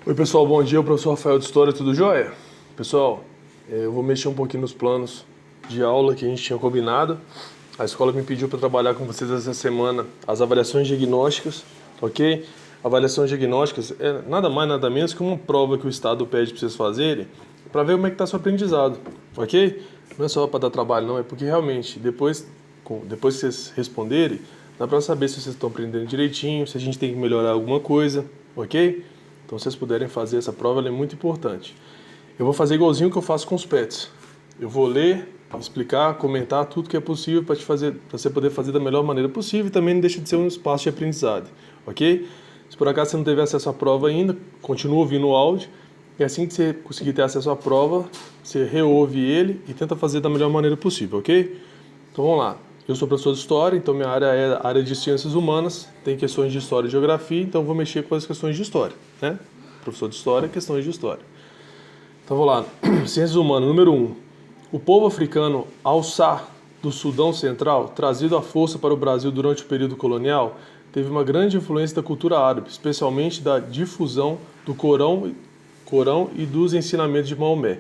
Oi pessoal, bom dia, o professor Rafael de História, tudo jóia? Pessoal, eu vou mexer um pouquinho nos planos de aula que a gente tinha combinado. A escola me pediu para trabalhar com vocês essa semana as avaliações diagnósticas, ok? Avaliações diagnósticas é nada mais, nada menos que uma prova que o Estado pede para vocês fazerem para ver como é que está seu aprendizado, ok? Não é só para dar trabalho, não, é porque realmente depois que vocês responderem, dá para saber se vocês estão aprendendo direitinho, se a gente tem que melhorar alguma coisa, ok? Então, se vocês puderem fazer essa prova, ela é muito importante. Eu vou fazer igualzinho que eu faço com os pets. Eu vou ler, explicar, comentar tudo que é possível para você poder fazer da melhor maneira possível e também não deixa de ser um espaço de aprendizado, ok? Se por acaso você não teve acesso à prova ainda, continua ouvindo o áudio e assim que você conseguir ter acesso à prova, você reouve ele e tenta fazer da melhor maneira possível, ok? Então vamos lá. Eu sou professor de História, então minha área é a área de Ciências Humanas, tem questões de História e Geografia, então vou mexer com as questões de História, né? Professor de História, questões de História. Então vamos lá. Ciências Humanas, número 1. O povo africano Hausa do Sudão Central, trazido à força para o Brasil durante o período colonial, teve uma grande influência da cultura árabe, especialmente da difusão do Corão e dos ensinamentos de Maomé.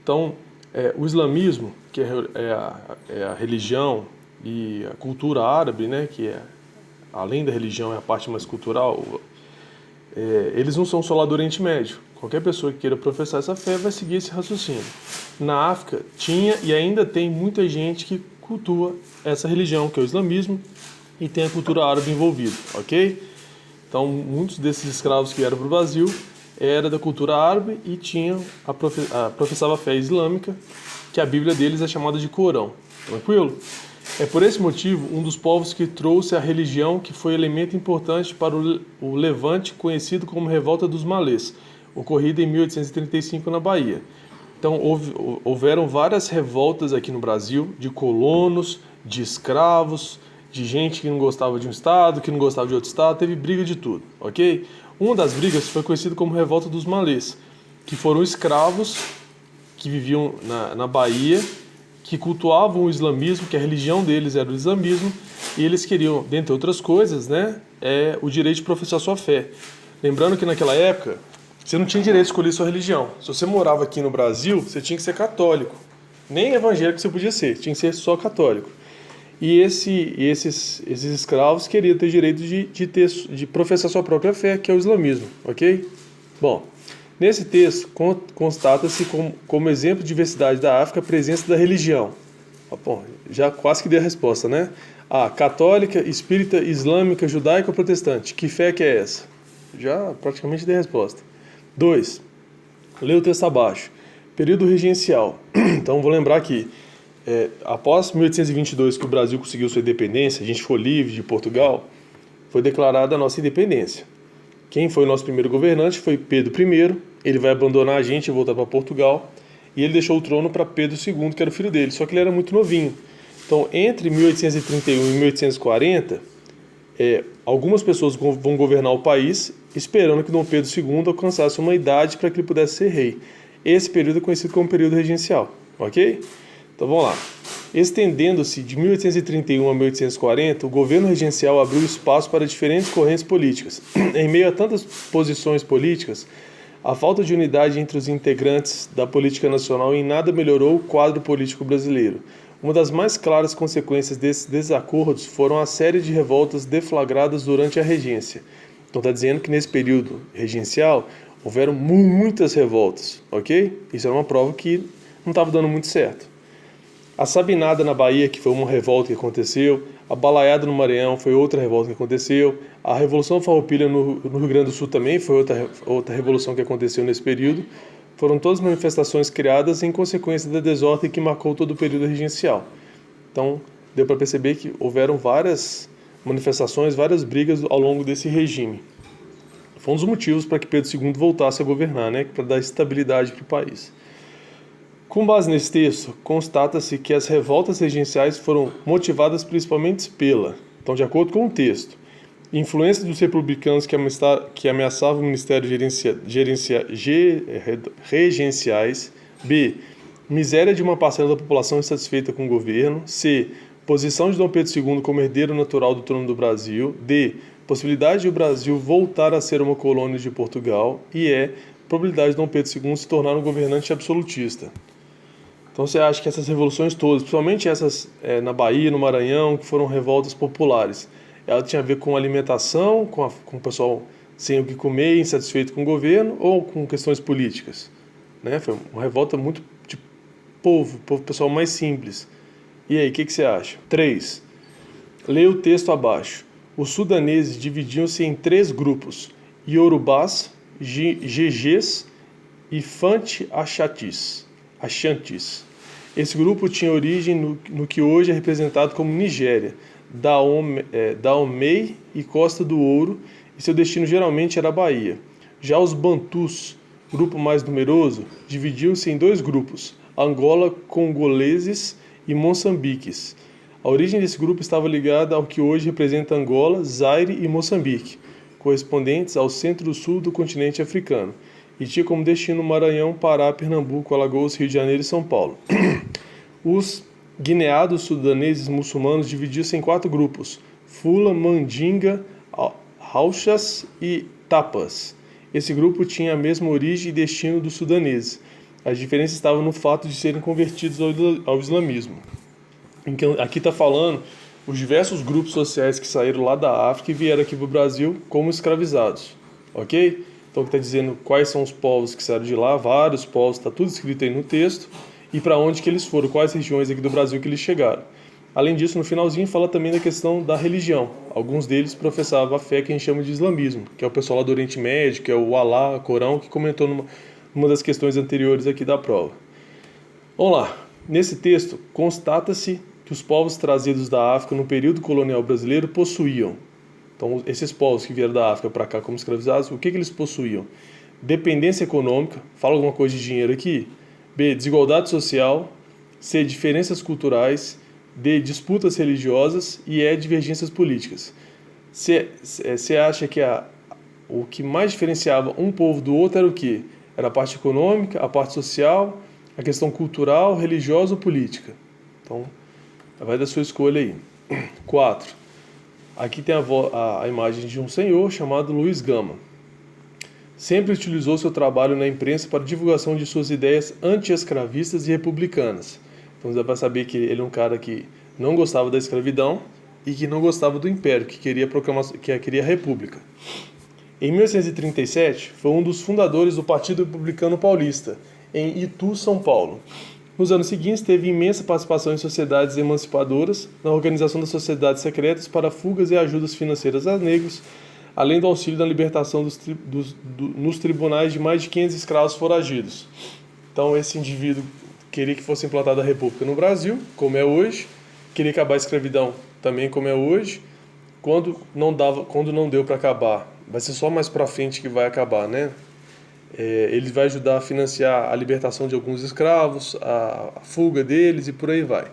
Então, o islamismo, que é a religião e a cultura árabe, né, que é além da religião é a parte mais cultural, eles não são só lá do Oriente Médio. Qualquer pessoa que queira professar essa fé vai seguir esse raciocínio. Na África tinha e ainda tem muita gente que cultua essa religião, que é o islamismo, e tem a cultura árabe envolvida, ok? Então, muitos desses escravos que vieram para o Brasil era da cultura árabe e professava a fé islâmica, que a Bíblia deles é chamada de Corão. Tranquilo? É por esse motivo um dos povos que trouxe a religião que foi elemento importante para o levante conhecido como Revolta dos Malês, ocorrida em 1835 na Bahia. Então houveram várias revoltas aqui no Brasil de colonos, de escravos, de gente que não gostava de um estado, que não gostava de outro estado, teve briga de tudo, ok? Uma das brigas foi conhecida como Revolta dos Malês, que foram escravos que viviam na Bahia, que cultuavam o islamismo, que a religião deles era o islamismo, e eles queriam, dentre outras coisas, né, o direito de professar sua fé. Lembrando que naquela época, você não tinha direito de escolher sua religião. Se você morava aqui no Brasil, você tinha que ser católico. Nem evangélico você podia ser, tinha que ser só católico. E esses escravos queriam ter direito de professar sua própria fé, que é o islamismo, ok? Bom, nesse texto constata-se como exemplo de diversidade da África a presença da religião. Bom, já quase que dei a resposta, né? A católica, espírita, islâmica, judaica ou protestante. Que fé que é essa? Já praticamente dei a resposta. 2. Lê o texto abaixo. Período regencial. Então vou lembrar aqui. Após 1822, que o Brasil conseguiu sua independência, a gente ficou livre de Portugal, foi declarada a nossa independência. Quem foi o nosso primeiro governante foi Pedro I, ele vai abandonar a gente e voltar para Portugal, e ele deixou o trono para Pedro II, que era o filho dele, só que ele era muito novinho. Então, entre 1831 e 1840, algumas pessoas vão governar o país, esperando que Dom Pedro II alcançasse uma idade para que ele pudesse ser rei. Esse período é conhecido como período regencial, ok? Então vamos lá. Estendendo-se de 1831 a 1840, o governo regencial abriu espaço para diferentes correntes políticas. Em meio a tantas posições políticas, a falta de unidade entre os integrantes da política nacional em nada melhorou o quadro político brasileiro. Uma das mais claras consequências desses desacordos foram a série de revoltas deflagradas durante a regência. Então está dizendo que nesse período regencial houveram muitas revoltas, ok? Isso é uma prova que não estava dando muito certo. A Sabinada na Bahia, que foi uma revolta que aconteceu, a Balaiada no Maranhão foi outra revolta que aconteceu, a Revolução Farroupilha no Rio Grande do Sul também foi outra revolução que aconteceu nesse período. Foram todas manifestações criadas em consequência da desordem que marcou todo o período regencial. Então, deu para perceber que houveram várias manifestações, várias brigas ao longo desse regime. Foi um dos motivos para que Pedro II voltasse a governar, né, para dar estabilidade para o país. Com base nesse texto, constata-se que as revoltas regenciais foram motivadas principalmente então, de acordo com o texto, influência dos republicanos que ameaçavam o ministério regenciais, b. miséria de uma parcela da população insatisfeita com o governo, c. posição de Dom Pedro II como herdeiro natural do trono do Brasil, d. possibilidade de o Brasil voltar a ser uma colônia de Portugal e probabilidade de Dom Pedro II se tornar um governante absolutista. Então você acha que essas revoluções todas, principalmente essas na Bahia, no Maranhão, que foram revoltas populares, ela tinha a ver com alimentação, com o pessoal sem o que comer, insatisfeito com o governo, ou com questões políticas? Né? Foi uma revolta muito de povo pessoal mais simples. E aí, o que você acha? 3. Leia o texto abaixo. Os sudaneses dividiam-se em 3 grupos: Iorubás, Gegés e Fanti-Achantis. Esse grupo tinha origem no que hoje é representado como Nigéria, Dahomey e Costa do Ouro, e seu destino geralmente era a Bahia. Já os Bantus, grupo mais numeroso, dividiam-se em 2 grupos: Angola, congoleses e moçambiques. A origem desse grupo estava ligada ao que hoje representa Angola, Zaire e Moçambique, correspondentes ao centro-sul do continente africano, e tinha como destino Maranhão, Pará, Pernambuco, Alagoas, Rio de Janeiro e São Paulo. Os guineados sudaneses muçulmanos dividiam-se em 4 grupos: Fula, Mandinga, Hauxas e Tapas. Esse grupo tinha a mesma origem e destino dos sudaneses. As diferenças estavam no fato de serem convertidos ao islamismo. Aqui está falando os diversos grupos sociais que saíram lá da África e vieram aqui para o Brasil como escravizados. Ok? Então está dizendo quais são os povos que saíram de lá, vários povos, está tudo escrito aí no texto, e para onde que eles foram, quais regiões aqui do Brasil que eles chegaram. Além disso, no finalzinho fala também da questão da religião. Alguns deles professavam a fé que a gente chama de islamismo, que é o pessoal lá do Oriente Médio, que é o Alá, o Corão, que comentou numa das questões anteriores aqui da prova. Vamos lá. Nesse texto, constata-se que os povos trazidos da África no período colonial brasileiro possuíam. Então, esses povos que vieram da África para cá como escravizados, o que eles possuíam? Dependência econômica, fala alguma coisa de dinheiro aqui? B, desigualdade social. C, diferenças culturais. D, disputas religiosas. E E, divergências políticas. Você acha que o que mais diferenciava um povo do outro era o quê? Era a parte econômica, a parte social, a questão cultural, religiosa ou política? Então, vai da sua escolha aí. 4. Aqui tem a imagem de um senhor chamado Luiz Gama. Sempre utilizou seu trabalho na imprensa para divulgação de suas ideias anti-escravistas e republicanas. Então dá para saber que ele é um cara que não gostava da escravidão e que não gostava do império, que queria a república. Em 1837, foi um dos fundadores do Partido Republicano Paulista, em Itu, São Paulo. Nos anos seguintes, teve imensa participação em sociedades emancipadoras, na organização das sociedades secretas para fugas e ajudas financeiras a negros, além do auxílio na libertação nos tribunais de mais de 500 escravos foragidos. Então, esse indivíduo queria que fosse implantada a república no Brasil, como é hoje, queria acabar a escravidão também, como é hoje. Quando não deu para acabar, vai ser só mais para frente que vai acabar, né? Ele vai ajudar a financiar a libertação de alguns escravos, a fuga deles e por aí vai.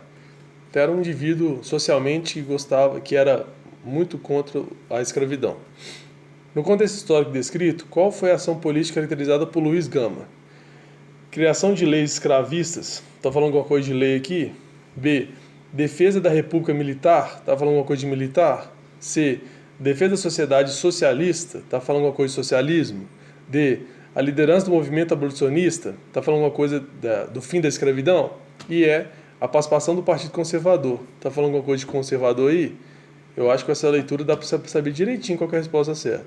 Então era um indivíduo socialmente que era muito contra a escravidão. No contexto histórico descrito, qual foi a ação política caracterizada por Luiz Gama? Criação de leis escravistas, está falando alguma coisa de lei aqui? B. Defesa da República Militar, está falando alguma coisa de militar? C. Defesa da sociedade socialista, está falando alguma coisa de socialismo? D. A liderança do movimento abolicionista, está falando alguma coisa do fim da escravidão? E a participação do Partido Conservador, está falando alguma coisa de conservador aí? Eu acho que com essa leitura dá para saber direitinho qual é a resposta certa.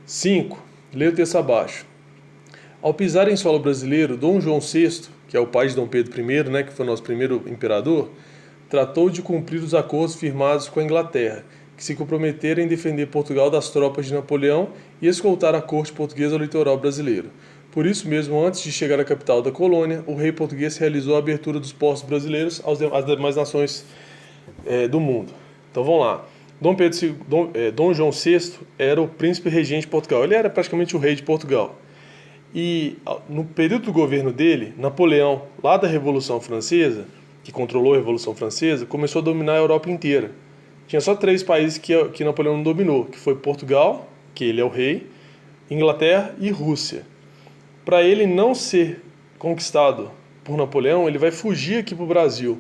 5. Leia o texto abaixo. Ao pisar em solo brasileiro, Dom João VI, que é o pai de Dom Pedro I, né, que foi o nosso primeiro imperador, tratou de cumprir os acordos firmados com a Inglaterra, que se comprometeram em defender Portugal das tropas de Napoleão e escoltar a corte portuguesa ao litoral brasileiro. Por isso mesmo, antes de chegar à capital da colônia, o rei português realizou a abertura dos portos brasileiros às demais nações do mundo. Então vamos lá. Dom João VI era o príncipe regente de Portugal. Ele era praticamente o rei de Portugal. E no período do governo dele, Napoleão, lá da Revolução Francesa, que controlou a Revolução Francesa, começou a dominar a Europa inteira. Tinha só 3 países que Napoleão não dominou, que foi Portugal, que ele é o rei, Inglaterra e Rússia. Para ele não ser conquistado por Napoleão, ele vai fugir aqui para o Brasil.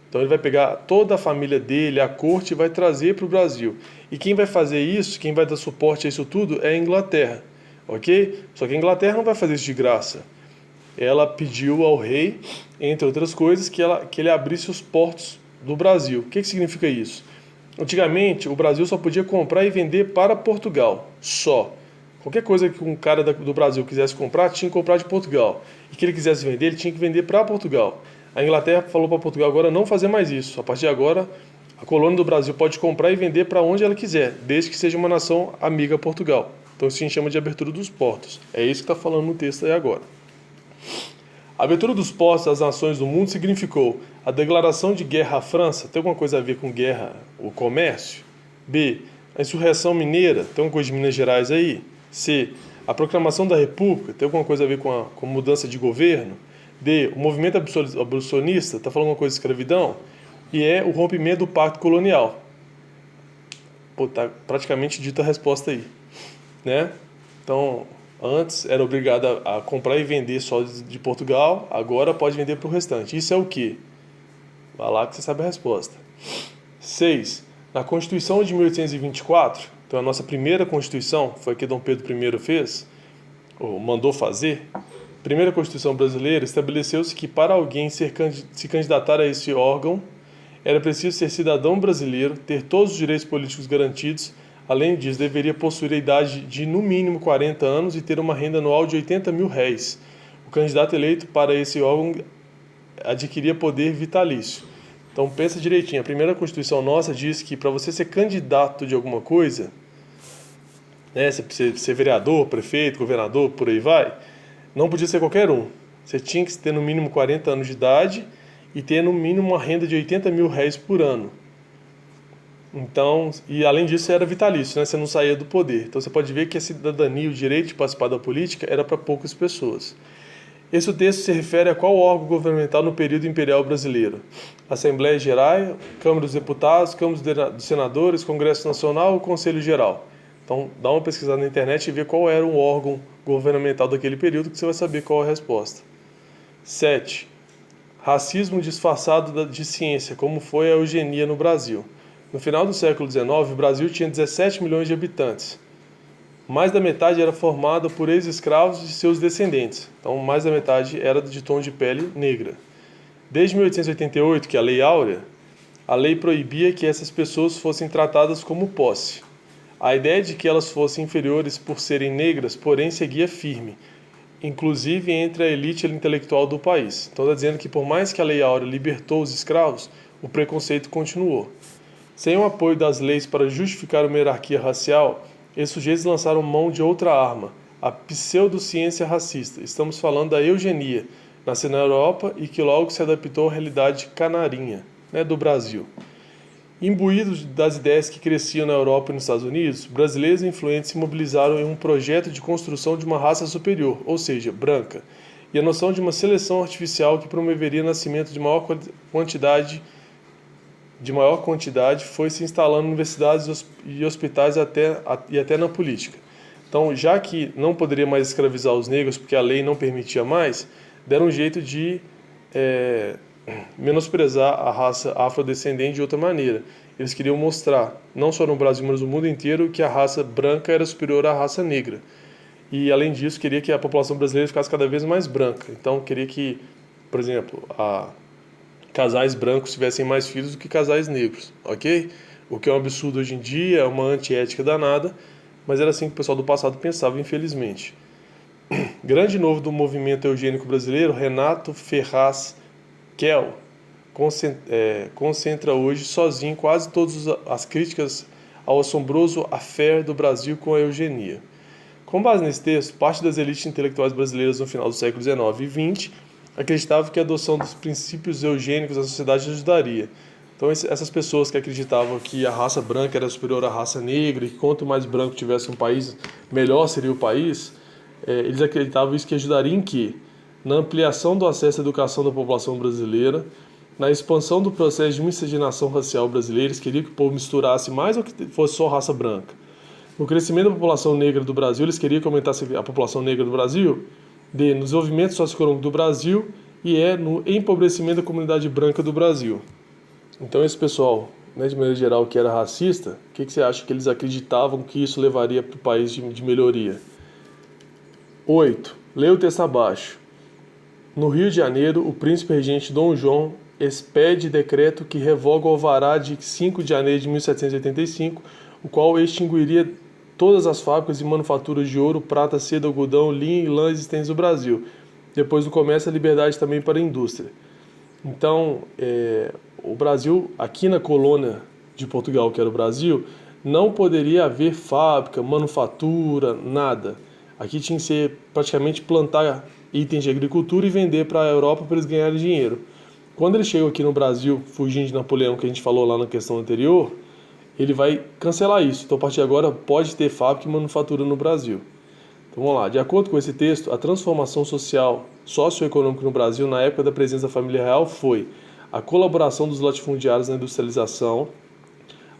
Então ele vai pegar toda a família dele, a corte, e vai trazer para o Brasil. E quem vai fazer isso, quem vai dar suporte a isso tudo é a Inglaterra, ok? Só que a Inglaterra não vai fazer isso de graça. Ela pediu ao rei, entre outras coisas, que ele abrisse os portos do Brasil. O que significa isso? Antigamente, o Brasil só podia comprar e vender para Portugal, só. Qualquer coisa que um cara do Brasil quisesse comprar, tinha que comprar de Portugal. E que ele quisesse vender, ele tinha que vender para Portugal. A Inglaterra falou para Portugal agora não fazer mais isso. A partir de agora, a colônia do Brasil pode comprar e vender para onde ela quiser, desde que seja uma nação amiga a Portugal. Então isso a gente chama de abertura dos portos. É isso que está falando no texto aí agora. A abertura dos portos às nações do mundo significou a declaração de guerra à França, tem alguma coisa a ver com guerra, o comércio? B. A insurreição mineira, tem alguma coisa de Minas Gerais aí? C. A proclamação da República, tem alguma coisa a ver com mudança de governo? D. O movimento abolicionista, está falando alguma coisa de escravidão? E é o rompimento do pacto colonial. Pô, tá praticamente dita a resposta aí, né? Então, antes era obrigado a comprar e vender só de Portugal, agora pode vender para o restante. Isso é o quê? Vai lá que você sabe a resposta. 6. Na Constituição de 1824, então a nossa primeira Constituição, foi a que Dom Pedro I fez, ou mandou fazer, a primeira Constituição brasileira estabeleceu-se que para alguém se candidatar a esse órgão, era preciso ser cidadão brasileiro, ter todos os direitos políticos garantidos. Além disso, deveria possuir a idade de no mínimo 40 anos e ter uma renda anual de R$80 mil. O candidato eleito para esse órgão adquiria poder vitalício. Então pensa direitinho, a primeira Constituição nossa diz que para você ser candidato de alguma coisa, né, ser vereador, prefeito, governador, por aí vai, não podia ser qualquer um. Você tinha que ter no mínimo 40 anos de idade e ter no mínimo uma renda de R$80 mil por ano. Então, e além disso era vitalício, né? Você não saía do poder. Então você pode ver que a cidadania, o direito de participar da política era para poucas pessoas. Esse texto se refere a qual órgão governamental no período imperial brasileiro? Assembleia Geral, Câmara dos Deputados, Câmara dos Senadores, Congresso Nacional ou Conselho Geral? Então dá uma pesquisada na internet e vê qual era o órgão governamental daquele período que você vai saber qual é a resposta. 7. Racismo disfarçado de ciência, como foi a eugenia no Brasil. No final do século XIX, o Brasil tinha 17 milhões de habitantes. Mais da metade era formada por ex-escravos e seus descendentes. Então, mais da metade era de tom de pele negra. Desde 1888, que é a Lei Áurea, a lei proibia que essas pessoas fossem tratadas como posse. A ideia de que elas fossem inferiores por serem negras, porém, seguia firme, inclusive entre a elite intelectual do país. Então, está dizendo que por mais que a Lei Áurea libertou os escravos, o preconceito continuou. Sem o apoio das leis para justificar uma hierarquia racial, esses sujeitos lançaram mão de outra arma, a pseudociência racista. Estamos falando da eugenia, nasceu na Europa e que logo se adaptou à realidade canarinha, né, do Brasil. Imbuídos das ideias que cresciam na Europa e nos Estados Unidos, brasileiros influentes se mobilizaram em um projeto de construção de uma raça superior, ou seja, branca, e a noção de uma seleção artificial que promoveria o nascimento de maior quantidade foi se instalando em universidades e hospitais e até na política. Então, já que não poderia mais escravizar os negros, porque a lei não permitia mais, deram um jeito de menosprezar a raça afrodescendente de outra maneira. Eles queriam mostrar, não só no Brasil, mas no mundo inteiro, que a raça branca era superior à raça negra. E, além disso, queria que a população brasileira ficasse cada vez mais branca. Então, queria que, por exemplo, casais brancos tivessem mais filhos do que casais negros, ok? O que é um absurdo hoje em dia, é uma antiética danada, mas era assim que o pessoal do passado pensava, infelizmente. Grande novo do movimento eugênico brasileiro, Renato Ferraz Kell, concentra hoje sozinho quase todas as críticas ao assombroso affair do Brasil com a eugenia. Com base nesse texto, parte das elites intelectuais brasileiras no final do século XIX e XX acreditava que a adoção dos princípios eugênicos da sociedade ajudaria. Então, essas pessoas que acreditavam que a raça branca era superior à raça negra e que quanto mais branco tivesse um país, melhor seria o país, eles acreditavam isso que ajudaria em quê? Na ampliação do acesso à educação da população brasileira, na expansão do processo de miscigenação racial brasileira, eles queriam que o povo misturasse mais ou que fosse só raça branca. No crescimento da população negra do Brasil, eles queriam que aumentasse a população negra do Brasil, no desenvolvimento socioeconômico do Brasil e no empobrecimento da comunidade branca do Brasil. Então esse pessoal, né, de maneira geral, que era racista, o que você acha que eles acreditavam que isso levaria para o país de melhoria? 8. Leia o texto abaixo. No Rio de Janeiro, o príncipe regente Dom João expede decreto que revoga o alvará de 5 de janeiro de 1785, o qual extinguiria todas as fábricas e manufaturas de ouro, prata, seda, algodão, linho e lã existentes no Brasil. Depois do comércio, a liberdade também para a indústria. Então, o Brasil, aqui na colônia de Portugal, que era o Brasil, não poderia haver fábrica, manufatura, nada. Aqui tinha que ser praticamente plantar itens de agricultura e vender para a Europa para eles ganharem dinheiro. Quando ele chegou aqui no Brasil, fugindo de Napoleão, que a gente falou lá na questão anterior, ele vai cancelar isso. Então, a partir de agora, pode ter fábrica e manufatura no Brasil. Então, vamos lá. De acordo com esse texto, a transformação social, socioeconômica no Brasil na época da presença da família real foi a colaboração dos latifundiários na industrialização,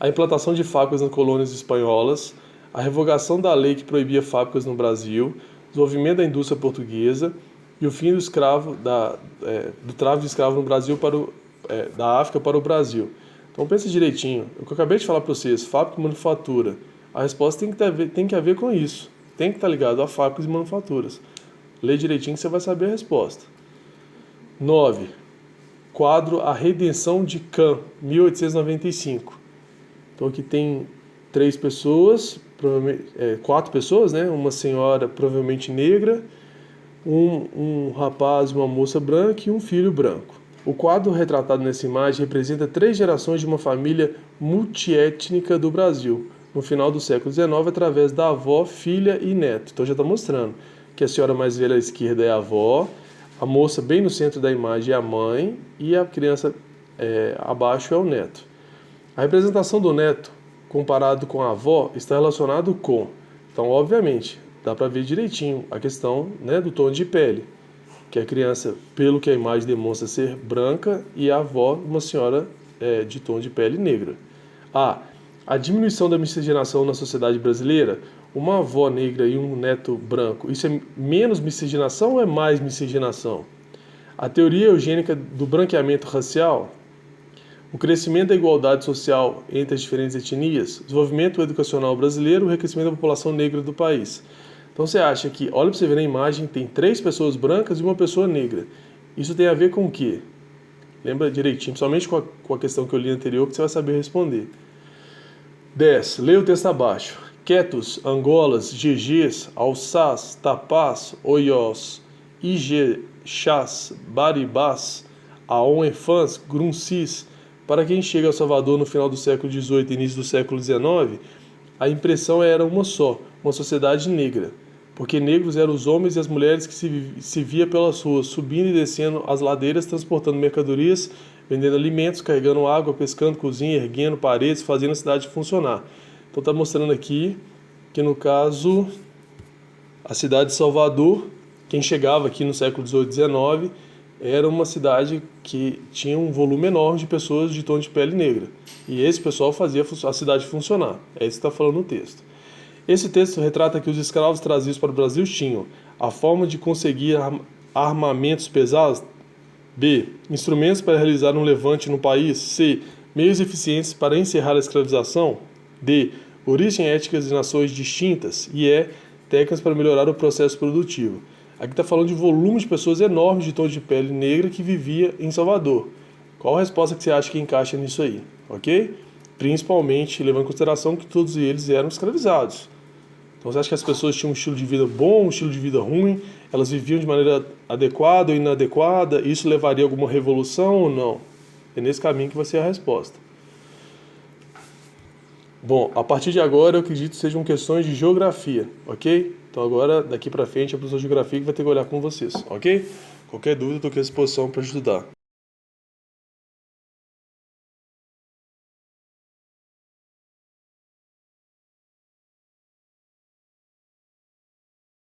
a implantação de fábricas nas colônias espanholas, a revogação da lei que proibia fábricas no Brasil, o desenvolvimento da indústria portuguesa e o fim do tráfico de escravos no Brasil da África para o Brasil. Então pensa direitinho. O que eu acabei de falar para vocês, fábrica e manufatura, a resposta tem que haver com isso. Tem que estar ligado a fábricas e manufaturas. Lê direitinho que você vai saber a resposta. 9. Quadro A Redenção de Cã, 1895. Então aqui tem 4 pessoas, né? Uma senhora provavelmente negra, um rapaz e uma moça branca e um filho branco. O quadro retratado nessa imagem representa 3 gerações de uma família multiétnica do Brasil, no final do século XIX, através da avó, filha e neto. Então já está mostrando que a senhora mais velha à esquerda é a avó, a moça bem no centro da imagem é a mãe e a criança abaixo é o neto. A representação do neto, comparado com a avó, está relacionado com... Então, obviamente, dá para ver direitinho a questão, né, do tom de pele, que a criança, pelo que a imagem demonstra ser branca, e a avó, uma senhora de tom de pele negra. A diminuição da miscigenação na sociedade brasileira, uma avó negra e um neto branco, isso é menos miscigenação ou é mais miscigenação? A teoria eugênica do branqueamento racial, o crescimento da igualdade social entre as diferentes etnias, o desenvolvimento educacional brasileiro, o crescimento da população negra do país. Então você acha que, olha para você ver na imagem, tem 3 pessoas brancas e uma pessoa negra. Isso tem a ver com o quê? Lembra direitinho, principalmente com a questão que eu li anterior, que você vai saber responder. 10. Leia o texto abaixo. Quetos, Angolas, GGs, Alçás, Tapás, Oiós, Ijexás, Baribás, Aonefãs, Gruncis. Para quem chega a Salvador no final do século XVIII e início do século XIX, a impressão era uma só, uma sociedade negra, porque negros eram os homens e as mulheres que se via pelas ruas, subindo e descendo as ladeiras, transportando mercadorias, vendendo alimentos, carregando água, pescando, cozinha, erguendo paredes, fazendo a cidade funcionar. Então está mostrando aqui que, no caso, a cidade de Salvador, quem chegava aqui no século XVIII e XIX, era uma cidade que tinha um volume enorme de pessoas de tom de pele negra. E esse pessoal fazia a cidade funcionar. É isso que está falando no texto. Esse texto retrata que os escravos trazidos para o Brasil tinham a forma de conseguir armamentos pesados, B. Instrumentos para realizar um levante no país, C. Meios eficientes para encerrar a escravização, D. Origem étnicas de nações distintas e E. Técnicas para melhorar o processo produtivo. Aqui está falando de volume de pessoas enormes de tom de pele negra que vivia em Salvador. Qual a resposta que você acha que encaixa nisso aí? Ok? Principalmente levando em consideração que todos eles eram escravizados. Então você acha que as pessoas tinham um estilo de vida bom, um estilo de vida ruim? Elas viviam de maneira adequada ou inadequada? Isso levaria a alguma revolução ou não? É nesse caminho que vai ser a resposta. Bom, a partir de agora eu acredito que sejam questões de geografia, ok? Então agora, daqui para frente, a professora de geografia que vai ter que olhar com vocês, ok? Qualquer dúvida, eu estou aqui à disposição para ajudar.